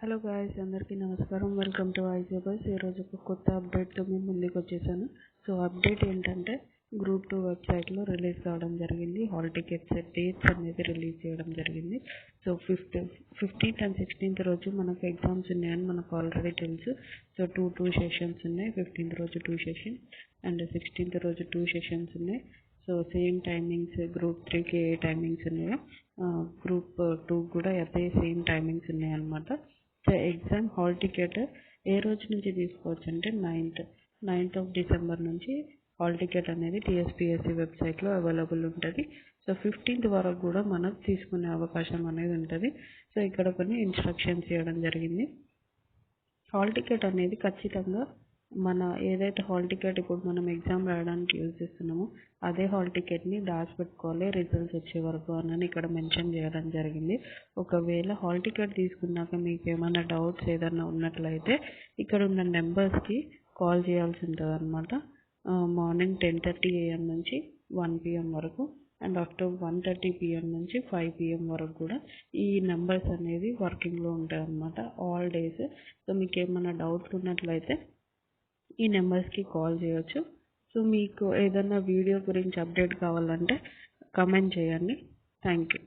Hello guys, అందరికీ నమస్కారం. Welcome to ఐజీబస్. ఈరోజు ఒక కొత్త అప్డేట్తో మేము ముందుకు వచ్చేసాను. సో అప్డేట్ ఏంటంటే గ్రూప్ 2 వెబ్సైట్లో రిలీజ్ కావడం జరిగింది. హాల్ టికెట్స్ డేట్స్ అనేది రిలీజ్ చేయడం జరిగింది. సో 15th and 16th రోజు మనకు ఎగ్జామ్స్ ఉన్నాయని మనకు ఆల్రెడీ తెలుసు. సో టూ సెషన్స్ ఉన్నాయి. 15th రోజు 2 సెషన్ అండ్ 16th రోజు 2 సెషన్స్ ఉన్నాయి. సో సేమ్ టైమింగ్స్ గ్రూప్ 3కి ఏ టైమింగ్స్ ఉన్నాయో గ్రూప్ 2 కూడా అదే సేమ్ టైమింగ్స్ ఉన్నాయి అన్నమాట. సో ఎగ్జామ్ హాల్ టికెట్ ఏ రోజు నుంచి తీసుకోవచ్చు అంటే 9th of December నుంచి హాల్ టికెట్ అనేది టీఎస్పీఎస్సీ వెబ్సైట్లో అవైలబుల్ ఉంటుంది. సో 15th వరకు కూడా మనకు తీసుకునే అవకాశం అనేది ఉంటుంది. సో ఇక్కడ కొన్ని ఇన్స్ట్రక్షన్స్ ఇవ్వడం జరిగింది. హాల్ టికెట్ అనేది ఖచ్చితంగా మన ఏదైతే హాల్ టికెట్ ఇప్పుడు మనం ఎగ్జామ్ రాయడానికి యూజ్ చేస్తున్నామో అదే హాల్ టికెట్ని దాచిపెట్టుకోవాలి రిజల్ట్స్ వచ్చే వరకు అని ఇక్కడ మెన్షన్ చేయడం జరిగింది. ఒకవేళ హాల్ టికెట్ తీసుకున్నాక మీకు ఏమైనా డౌట్స్ ఏదైనా ఉన్నట్లయితే ఇక్కడ ఉన్న నెంబర్స్కి కాల్ చేయాల్సి ఉంటుంది అన్నమాట. మార్నింగ్ 10:30 AM నుంచి 1 PM వరకు అండ్ ఆఫ్టర్ 1:30 PM నుంచి 5 PM వరకు కూడా ఈ నెంబర్స్ అనేది వర్కింగ్లో ఉంటాయి అన్నమాట ఆల్ డేస్. సో మీకు ఏమైనా డౌట్స్ ఉన్నట్లయితే ఈ నెంబర్స్కి కాల్ చేయొచ్చు. సో మీకు ఏదైనా వీడియో గురించి అప్డేట్ కావాలంటే కమెంట్ చేయండి. Thank you.